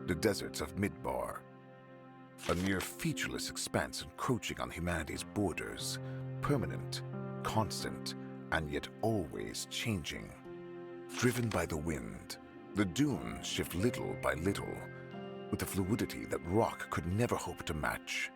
the deserts of Midbar. A near featureless expanse encroaching on humanity's borders, permanent, constant, and yet always changing. Driven by the wind, the dunes shift little by little, with a fluidity that rock could never hope to match.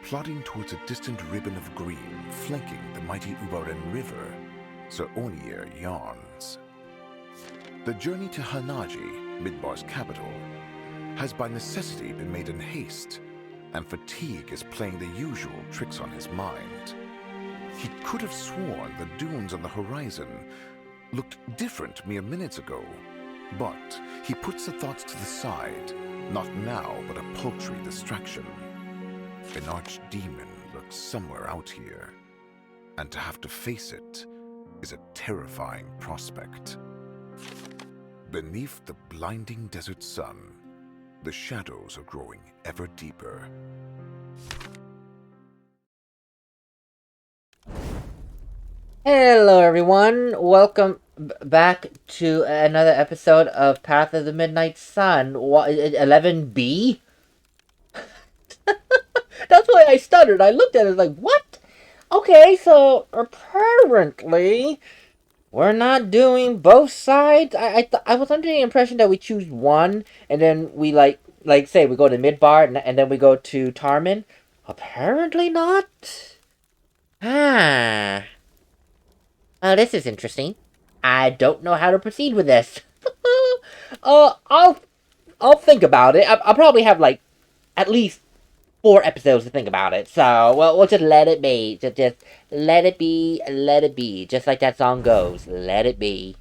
Plodding towards a distant ribbon of green flanking the mighty Ubaren River, Sir Onir yawns. The journey to Hanaji, Midbar's capital, has by necessity been made in haste, and fatigue is playing the usual tricks on his mind. He could have sworn the dunes on the horizon looked different mere minutes ago, but he puts the thoughts to the side, not now but a paltry distraction. An archdemon lurks somewhere out here, and to have to face it is a terrifying prospect. Beneath the blinding desert sun, the shadows are growing ever deeper. Hello everyone, welcome back to another episode of Path of the Midnight Sun. 11B? That's why I stuttered. I looked at it like, what? Okay, so apparently we're not doing both sides. I was under the impression that we choose one and then we like say we go to Midbar and then we go to Tarmin. Apparently not. Ah. Oh, this is interesting. I don't know how to proceed with this. I'll think about it. I'll probably have like at least 4 episodes to think about it. So we'll just let it be. Just let it be. Let it be. Just like that song goes. Let it be.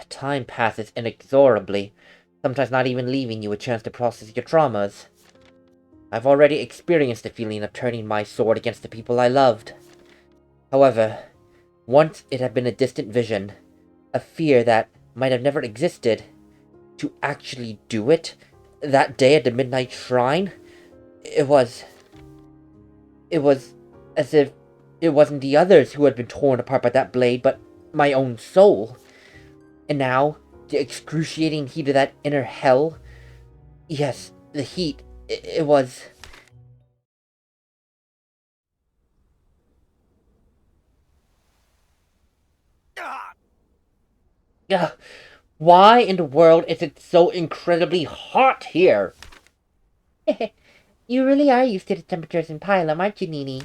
Time passes inexorably, sometimes not even leaving you a chance to process your traumas. I've already experienced the feeling of turning my sword against the people I loved. However, once it had been a distant vision, a fear that might have never existed. To actually do it, that day at the Midnight Shrine, it was as if it wasn't the others who had been torn apart by that blade, but my own soul. And now, the excruciating heat of that inner hell. Yes, the heat. It was... Why in the world is it so incredibly hot here? You really are used to the temperatures in Pylam, aren't you, Nini?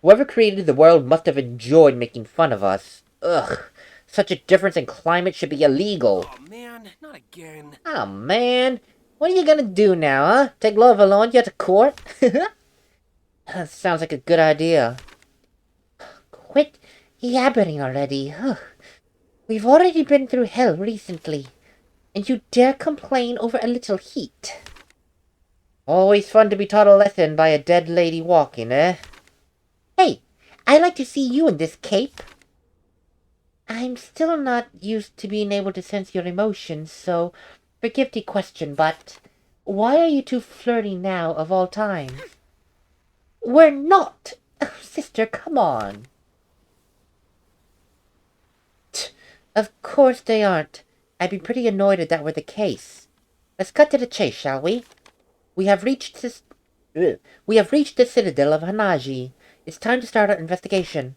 Whoever created the world must have enjoyed making fun of us. Ugh. Such a difference in climate should be illegal. Oh man, not again. Oh man. What are you gonna do now, huh? Take Lord Valonia to court? Sounds like a good idea. Quit yabbering already. We've already been through hell recently, and you dare complain over a little heat. Always fun to be taught a lesson by a dead lady walking, eh? Hey, I like to see you in this cape. I'm still not used to being able to sense your emotions, so forgive the question, but why are you two flirting now of all times? We're not! Oh, sister, come on. Of course they aren't. I'd be pretty annoyed if that were the case. Let's cut to the chase, shall we? We have reached the citadel of Hanaji. It's time to start our investigation.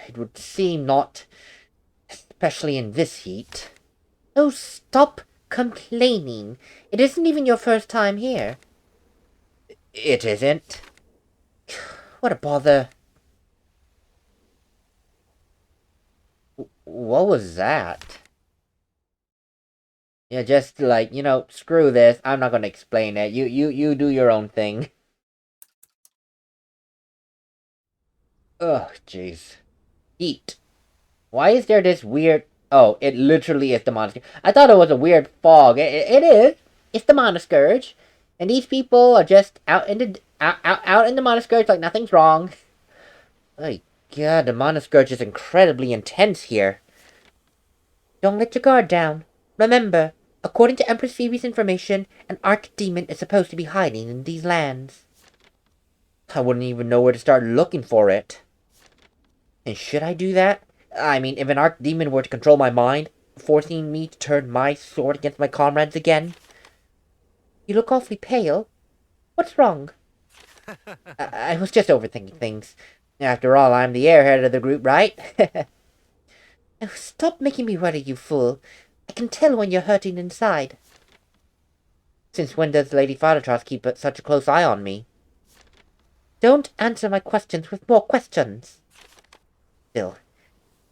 It would seem not, especially in this heat. Oh, stop complaining. It isn't even your first time here. It isn't. What a bother. What was that? Yeah, just like, screw this. I'm not gonna explain it. You do your own thing. Ugh, jeez. Heat. Why is there this weird... Oh, it literally is the Monoscourge. I thought it was a weird fog. It is. It's the Monoscourge. And these people are just out in the Monoscourge like nothing's wrong. Oh, God, the Monoscourge is incredibly intense here. Don't let your guard down. Remember, According to Empress Phoebe's information, an Archdemon is supposed to be hiding in these lands. I wouldn't even know where to start looking for it. And should I do that? I mean, if an Archdemon were to control my mind, forcing me to turn my sword against my comrades again? You look awfully pale. What's wrong? I was just overthinking things. After all, I'm the airhead of the group, right? Oh, stop making me worry, you fool. I can tell when you're hurting inside. Since when does Lady Philotas keep such a close eye on me? Don't answer my questions with more questions. Still,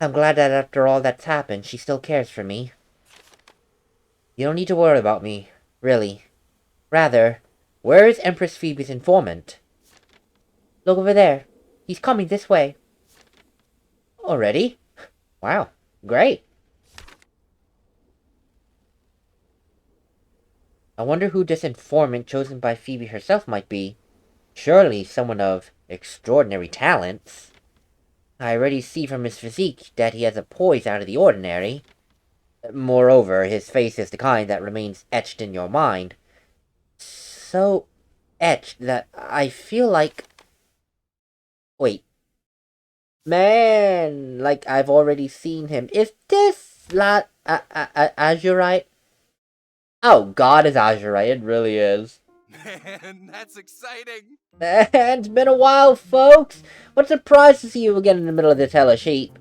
I'm glad that after all that's happened, she still cares for me. You don't need to worry about me, really. Rather, where is Empress Phoebe's informant? Look over there. He's coming this way. Already? Wow, great. I wonder who this informant chosen by Phoebe herself might be. Surely someone of extraordinary talents. I already see from his physique that he has a poise out of the ordinary. Moreover, his face is the kind that remains etched in your mind. So etched that I feel like... Wait. Man, like I've already seen him. Is this Azurite? Oh God, it's Azurite. It really is. Man, that's exciting. It's been a while, folks. What surprised to see you again in the middle of this hellish heat.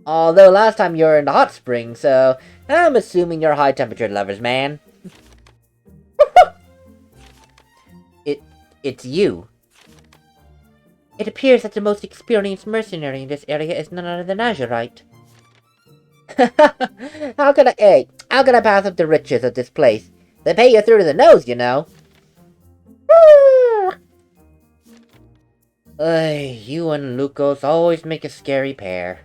Although last time you were in the hot spring, so I'm assuming you're high-temperature lovers, man. It's you. It appears that the most experienced mercenary in this area is none other than Azurite. How could I pass up the riches of this place? They pay you through to the nose, you know. You and Lucos always make a scary pair.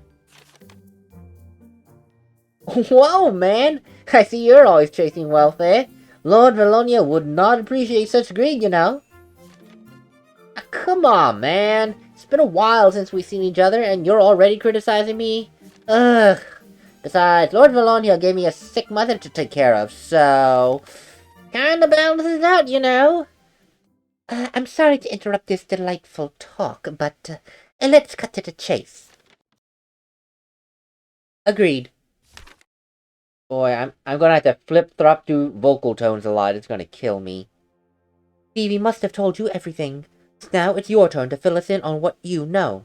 Whoa, man! I see you're always chasing wealth, eh? Lord Valonia would not appreciate such greed, you know. Come on, man. It's been a while since we've seen each other, and you're already criticizing me? Ugh. Besides, Lord Valonia gave me a sick mother to take care of, so... kinda balances out, you know. I'm sorry to interrupt this delightful talk, but let's cut to the chase. Agreed. Boy, I'm gonna have to flip-flop through vocal tones a lot. It's gonna kill me. Phoebe must have told you everything. Now it's your turn to fill us in on what you know.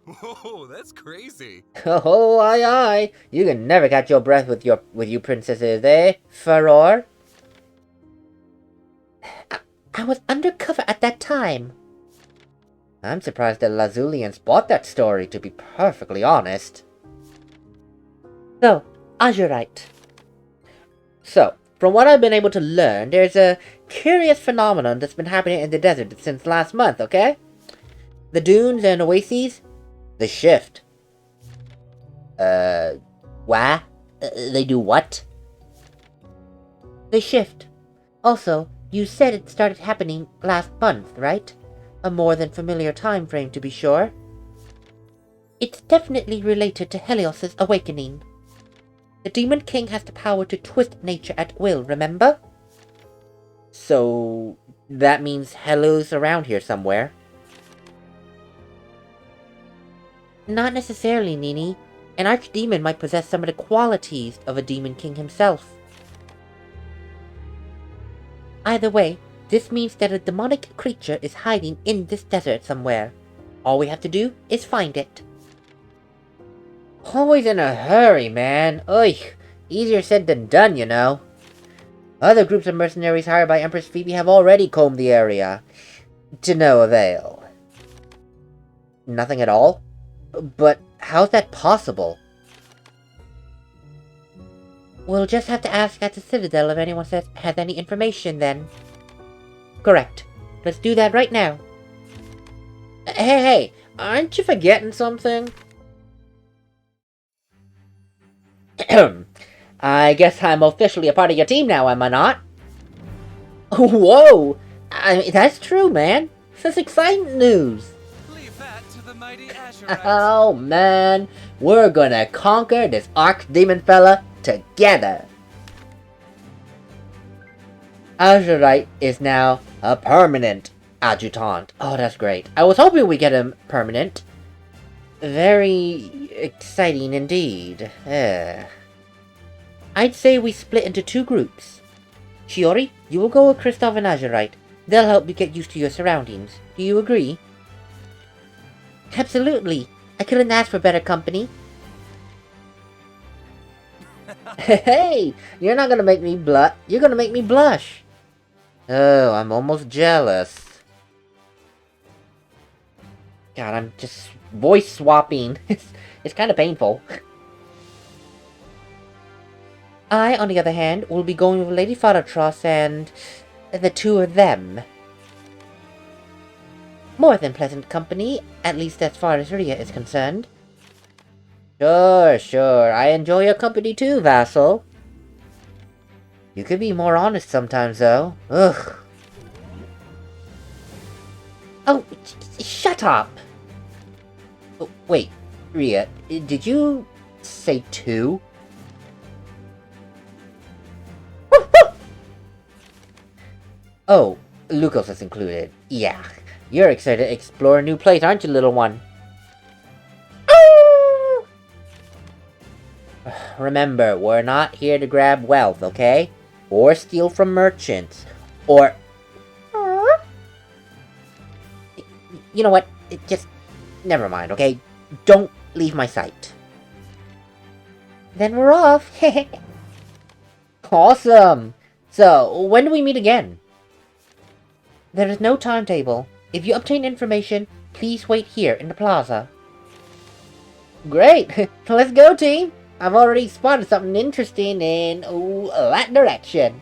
Whoa, that's crazy. Oh, aye, aye. You can never catch your breath with you princesses, eh, Furor? I was undercover at that time. I'm surprised the Lazulians bought that story, to be perfectly honest. So, Azurite. So, from what I've been able to learn, there's a curious phenomenon that's been happening in the desert since last month, okay? The dunes and oases, the shift. What? They do what? They shift. Also, you said it started happening last month, right? A more than familiar time frame, to be sure. It's definitely related to Helios's awakening. The Demon King has the power to twist nature at will, remember? So, that means Helios around here somewhere. Not necessarily, Nini. An Archdemon might possess some of the qualities of a Demon King himself. Either way, this means that a demonic creature is hiding in this desert somewhere. All we have to do is find it. Always in a hurry, man. Ugh, easier said than done, you know. Other groups of mercenaries hired by Empress Phoebe have already combed the area. To no avail. Nothing at all? But how's that possible? We'll just have to ask at the Citadel if anyone has any information then. Correct. Let's do that right now. Hey, aren't you forgetting something? I guess I'm officially a part of your team now, am I not? Whoa! I mean, that's true, man. This is exciting news. Leave that to the mighty Azurite. Oh, man. We're gonna conquer this Archdemon fella together. Azurite is now a permanent adjutant. Oh, that's great. I was hoping we get him permanent. Very exciting indeed. I'd say we split into 2 groups. Shiori, you will go with Kristoff and Azurite. They'll help you get used to your surroundings. Do you agree? Absolutely. I couldn't ask for better company. Hey, you're not gonna make me you're gonna make me blush. Oh, I'm almost jealous. God, I'm just voice swapping. It's kind of painful. I, on the other hand, will be going with Lady Faratros and the 2 of them. More than pleasant company, at least as far as Ria is concerned. Sure. I enjoy your company too, vassal. You could be more honest sometimes, though. Ugh. Oh, shut up! Oh, wait, Ria, did you say 2? Oh, Lucas is included. Yeah. You're excited to explore a new place, aren't you, little one? Remember, we're not here to grab wealth, okay? Or steal from merchants. Or... You know what? Just... Never mind, okay? Don't leave my sight. Then we're off. Awesome! So, when do we meet again? There is no timetable. If you obtain information, please wait here in the plaza. Great! Let's go, team! I've already spotted something interesting in that direction.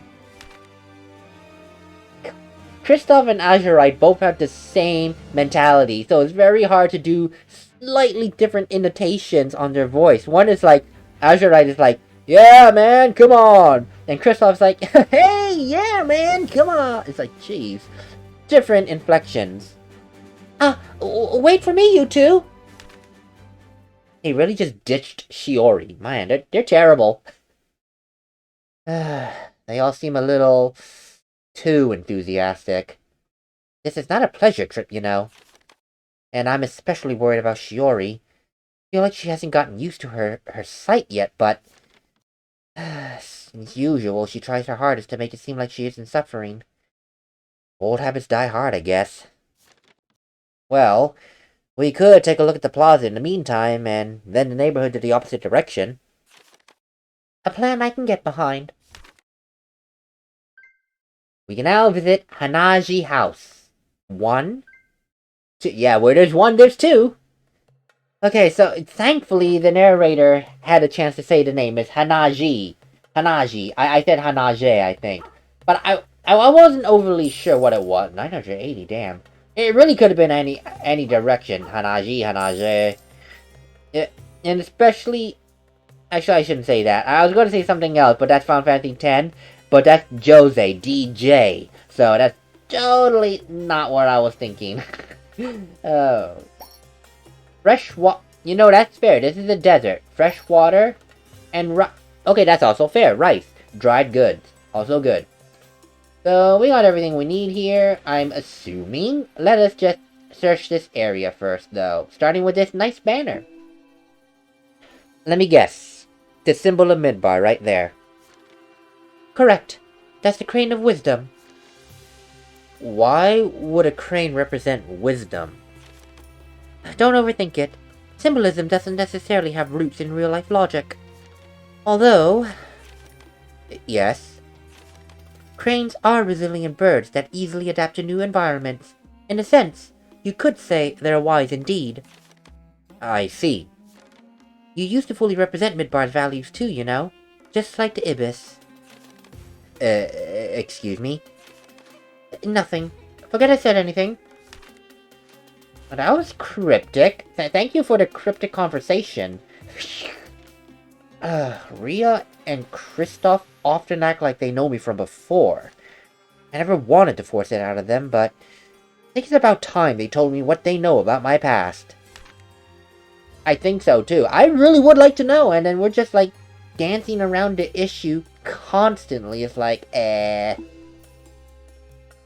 Kristoff and Azurite both have the same mentality, so it's very hard to do slightly different intonations on their voice. One is like, Azurite is like, yeah, man, come on! And Kristoff's like, hey, yeah, man, come on! It's like, jeez. Different inflections. Wait for me, you 2! He really just ditched Shiori. Man, they're terrible. They all seem a little too enthusiastic. This is not a pleasure trip, you know. And I'm especially worried about Shiori. I feel like she hasn't gotten used to her sight yet, but... as usual, she tries her hardest to make it seem like she isn't suffering. Old habits die hard, I guess. Well... we could take a look at the plaza in the meantime, and then the neighborhood to the opposite direction. A plan I can get behind. We can now visit Hanaji House. 1? 2, yeah, where there's 1, there's 2! Okay, so thankfully the narrator had a chance to say the name. It's Hanaji. Hanaji. I said Hanaje, I think. But I wasn't overly sure what it was. 980, damn. It really could have been any direction. Hanaji, Hanaje. And especially... actually, I shouldn't say that. I was going to say something else, but that's Final Fantasy X. But that's Jose, DJ. So that's totally not what I was thinking. Oh. Fresh water. You know, that's fair. This is a desert. Fresh water and okay, that's also fair. Rice. Dried goods. Also good. So, we got everything we need here, I'm assuming. Let us just search this area first, though. Starting with this nice banner. Let me guess. The symbol of Midbar right there. Correct. That's the crane of wisdom. Why would a crane represent wisdom? Don't overthink it. Symbolism doesn't necessarily have roots in real-life logic. Although... yes. Cranes are resilient birds that easily adapt to new environments. In a sense, you could say they're wise indeed. I see. You used to fully represent Midbar's values too, you know? Just like the Ibis. Excuse me? Nothing. Forget I said anything. That was cryptic. Thank you for the cryptic conversation. Ria and Kristoff often act like they know me from before. I never wanted to force it out of them, but I think it's about time they told me what they know about my past. I think so, too. I really would like to know, and then we're just, like, dancing around the issue constantly. It's like,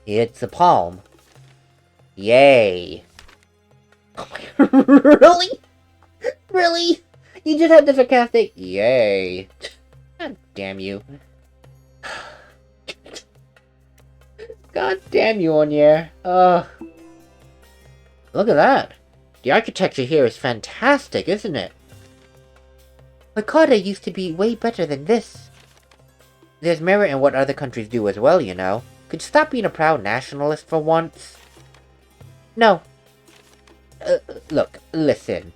It's a palm. Yay. Oh my god, really? Really? You just had the sarcastic, yay. God damn you. God damn you, Onier. Look at that. The architecture here is fantastic, isn't it? Hokkaido used to be way better than this. There's merit in what other countries do as well, you know. Could you stop being a proud nationalist for once? No. Look, listen.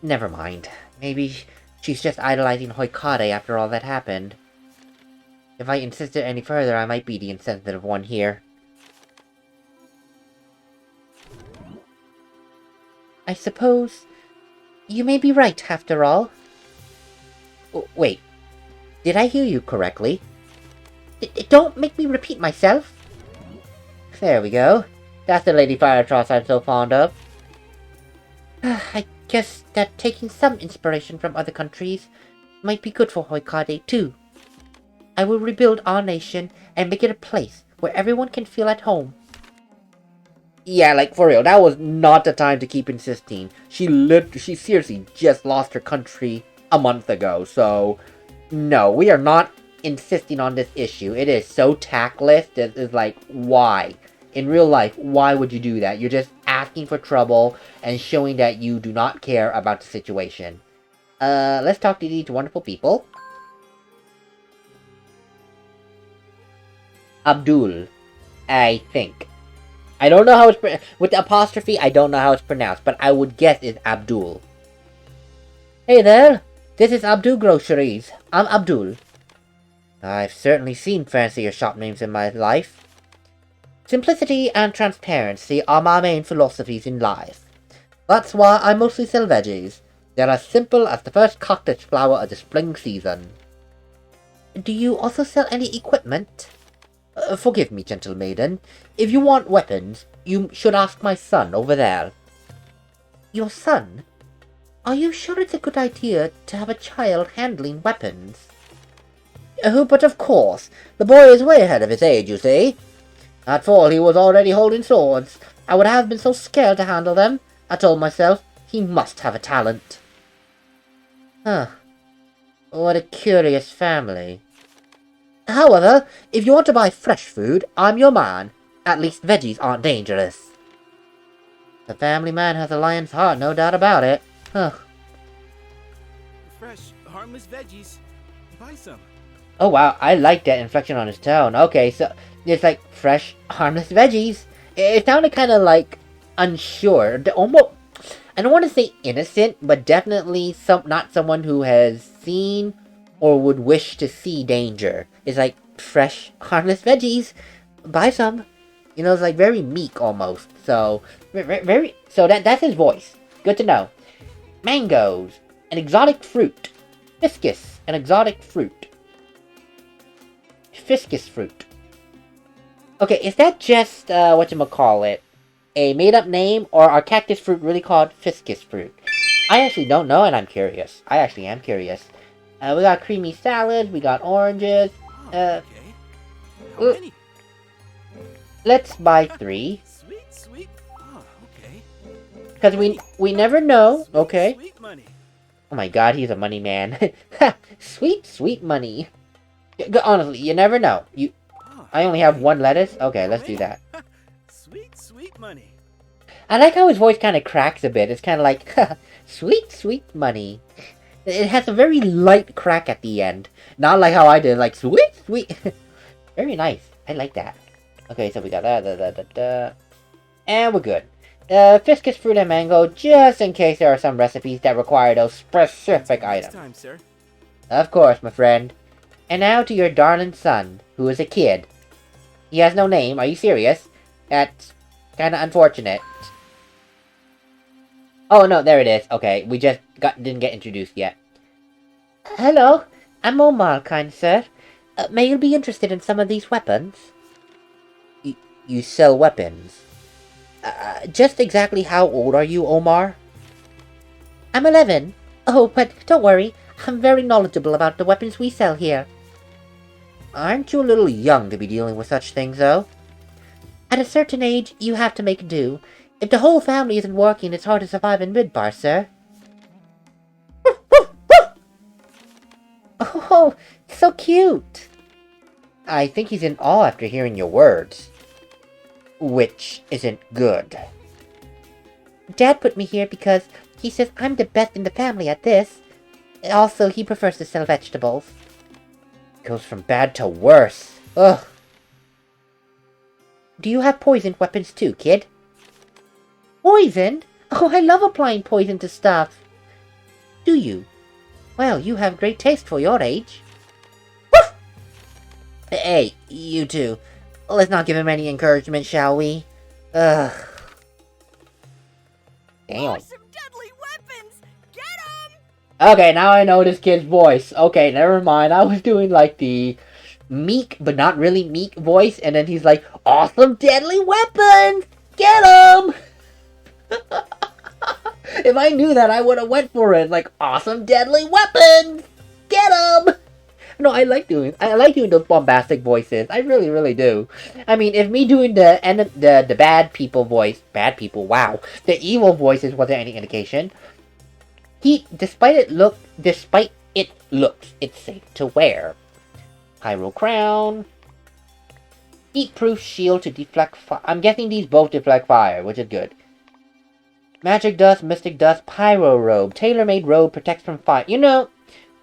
Never mind. Maybe she's just idolizing Hokkaido after all that happened. If I insisted any further, I might be the insensitive one here. I suppose you may be right, after all. Wait, did I hear you correctly? Don't make me repeat myself. There we go. That's the Lady Firetross I'm so fond of. I guess that taking some inspiration from other countries might be good for Hokkaido too. I will rebuild our nation and make it a place where everyone can feel at home. Yeah, like, for real, that was not the time to keep insisting. She seriously just lost her country a month ago, so no, we are not insisting on this issue. It is so tactless. It's like, why? In real life, why would you do that? You're just asking for trouble and showing that you do not care about the situation. Let's talk to these wonderful people. Abdul, I think. I don't know how it's with the apostrophe, I don't know how it's pronounced, but I would guess it's Abdul. Hey there, this is Abdul Groceries. I'm Abdul. I've certainly seen fancier shop names in my life. Simplicity and transparency are my main philosophies in life. That's why I mostly sell veggies. They're as simple as the first cactus flower of the spring season. Do you also sell any equipment? Forgive me, gentle maiden. If you want weapons, you should ask my son over there. Your son? Are you sure it's a good idea to have a child handling weapons? But of course. The boy is way ahead of his age, you see. At 4, he was already holding swords. I would have been so scared to handle them. I told myself, he must have a talent. Huh. What a curious family. However, if you want to buy fresh food, I'm your man. At least veggies aren't dangerous. The family man has a lion's heart, no doubt about it. Huh. Fresh, harmless veggies. Buy some. Oh wow, I like that inflection on his tone. Okay, so it's like fresh, harmless veggies. It sounded kind of like unsure. Almost, I don't want to say innocent, but definitely not someone who has seen or would wish to see danger. It's like, fresh, harmless veggies. Buy some. You know, it's like very meek almost. So, so that's his voice. Good to know. Mangoes, an exotic fruit. Fiscus, an exotic fruit. Fiscus fruit. Okay, is that just, whatchamacallit, a made-up name, or are cactus fruit really called fiscus fruit? I actually don't know, and I'm curious. I actually am curious. We got creamy salads, we got oranges. Okay. How many? Let's buy 3. Sweet. Oh, okay. Because we never know, okay? Sweet money. Oh my god, he's a money man. Sweet money. Honestly, you never know. I only have 1 lettuce? Okay, let's do that. Sweet money. I like how his voice kind of cracks a bit. It's kind of like, sweet money. It has a very light crack at the end. Not like how I did, like, sweet. Very nice. I like that. Okay, so we got that. And we're good. Fiscus fruit and mango, just in case there are some recipes that require those specific items. Time, sir. Of course, my friend. And now to your darling son, who is a kid. He has no name, are you serious? That's kinda unfortunate. Oh no, there it is. Okay, we just didn't get introduced yet. Hello, I'm Omar, kind sir. May you be interested in some of these weapons? You sell weapons? Just exactly how old are you, Omar? I'm 11. Oh, but don't worry, I'm very knowledgeable about the weapons we sell here. Aren't you a little young to be dealing with such things, though? At a certain age, you have to make do. If the whole family isn't working, it's hard to survive in Midbar, sir. Oh, so cute! I think he's in awe after hearing your words. Which isn't good. Dad put me here because he says I'm the best in the family at this. Also, he prefers to sell vegetables. Goes from bad to worse. Ugh. Do you have poisoned weapons too, kid? Poisoned? Oh, I love applying poison to stuff. Do you? Well, you have great taste for your age. Woof! Hey, you two. Let's not give him any encouragement, shall we? Ugh. Damn. Awesome deadly weapons! Get 'em! Okay, now I know this kid's voice. Okay, never mind. I was doing like the meek, but not really meek voice, and then he's like, awesome deadly weapons! Get 'em! If I knew that, I would have went for it. Like, awesome deadly weapons! Get 'em! No, I like doing those bombastic voices. I really, really do. I mean, if me doing the bad people voice, wow, the evil voices wasn't any indication. Despite it looks, it's safe to wear. Pyro crown, heat-proof shield to deflect fire. I'm guessing these both deflect fire, which is good. Magic dust, mystic dust, pyro robe, tailor-made robe protects from fire. You know,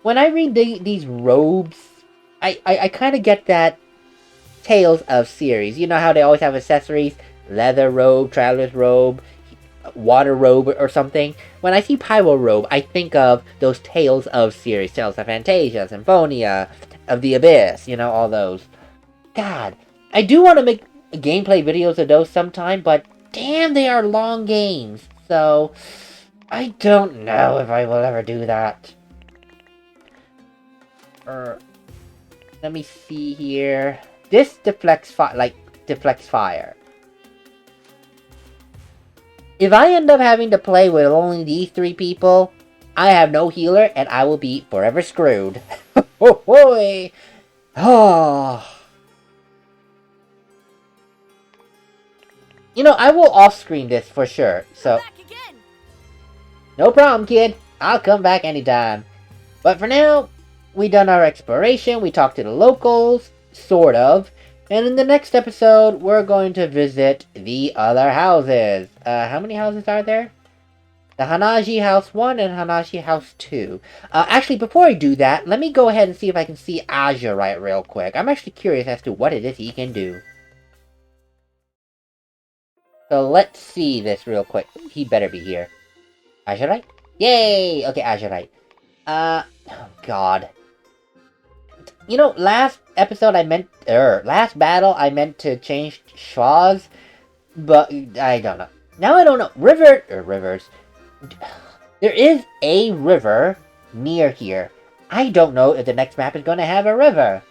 when I read these robes, I kind of get that Tales of series. You know how they always have accessories? Leather robe, traveler's robe, water robe, or something. When I see pyro robe, I think of those Tales of series. Tales of Fantasia, Symphonia, of the Abyss, you know, all those. God, I do want to make gameplay videos of those sometime, but damn, they are long games. So, I don't know if I will ever do that. Let me see here. This deflects fire. If I end up having to play with only these three people, I have no healer and I will be forever screwed. Oh boy! Oh. You know, I will off-screen this for sure. So, Back again! no problem, kid. I'll come back anytime. But for now, we done our exploration. We talked to the locals, sort of. And in the next episode, we're going to visit the other houses. How many houses are there? The Hanaji House 1 and Hanaji House 2. Actually, before I do that, let me go ahead and see if I can see Azurite real quick. I'm actually curious as to what it is he can do. So let's see this real quick. He better be here. Azurite? Yay! Okay, Azurite. Oh god. You know, last battle I meant to change Schwaz, but I don't know. Now I don't know. Rivers. There is a river near here. I don't know if the next map is going to have a river.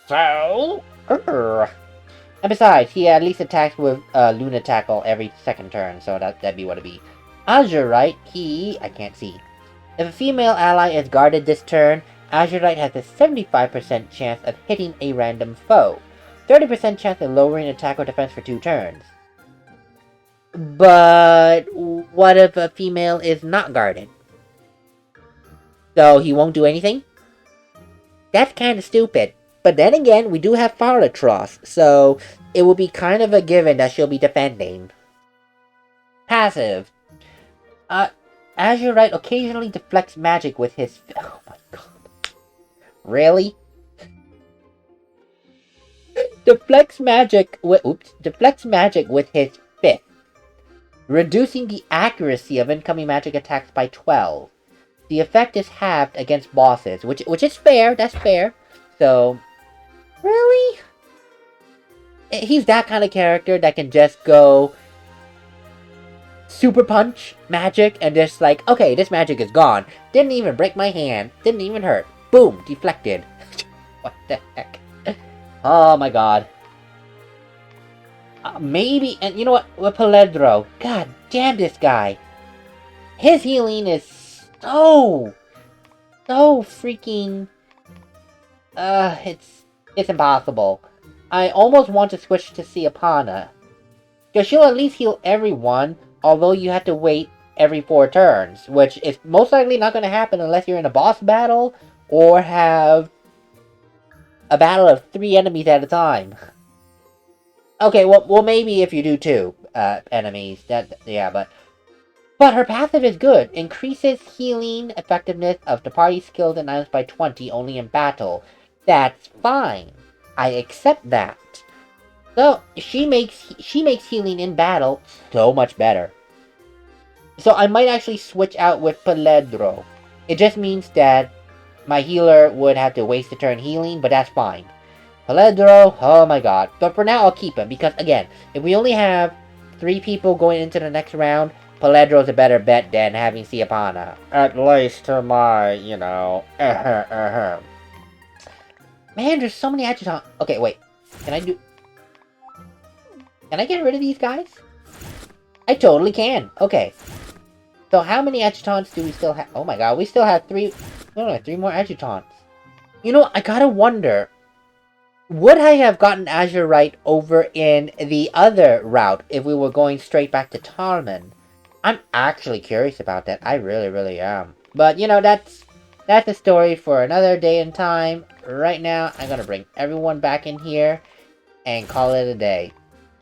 So, and besides, he at least attacks with Luna Tackle every second turn, so that'd be what it'd be. Azurite, I can't see. If a female ally is guarded this turn, Azurite has a 75% chance of hitting a random foe. 30% chance of lowering attack or defense for 2 turns. But what if a female is not guarded? So he won't do anything? That's kind of stupid. But then again, we do have Faratros, so it will be kind of a given that she'll be defending. Passive. Azurite occasionally deflects magic with his... Oh my god. Really? Deflects magic with his fifth, reducing the accuracy of incoming magic attacks by 12. The effect is halved against bosses, which is fair. That's fair. So, really? He's that kind of character that can just go super punch magic and just like, okay, this magic is gone. Didn't even break my hand. Didn't even hurt. Boom, deflected. What the heck? Oh my god. Maybe, and you know what? With Peledro. God damn this guy. His healing is so freaking... It's impossible. I almost want to switch to Siapana. Because she'll at least heal everyone, although you have to wait every 4 turns, which is most likely not going to happen unless you're in a boss battle, or have a battle of 3 enemies at a time. Okay, well maybe if you do 2 enemies, yeah, but her passive is good. Increases healing effectiveness of the party skills and items by 20 only in battle. That's fine. I accept that. So, she makes healing in battle so much better. So I might actually switch out with Peledro. It just means that my healer would have to waste a turn healing, but that's fine. Peledro, oh my god. But for now, I'll keep him, because again, if we only have 3 people going into the next round, Peledro's a better bet than having Siapana. At least to my, you know, Man, there's so many adjutants. Okay, wait. Can I get rid of these guys? I totally can. Okay. So how many adjutants do we still have? Oh my god, we still have 3... No, 3 more adjutants. You know, I gotta wonder... Would I have gotten Azurite over in the other route if we were going straight back to Tarman? I'm actually curious about that. I really, really am. But, you know, that's a story for another day and time. Right now, I'm gonna bring everyone back in here and call it a day.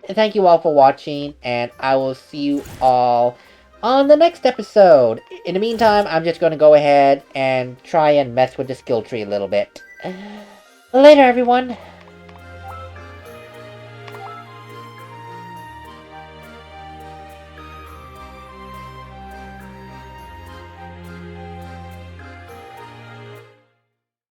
Thank you all for watching, and I will see you all on the next episode. In the meantime, I'm just gonna go ahead and try and mess with the skill tree a little bit. Later, everyone.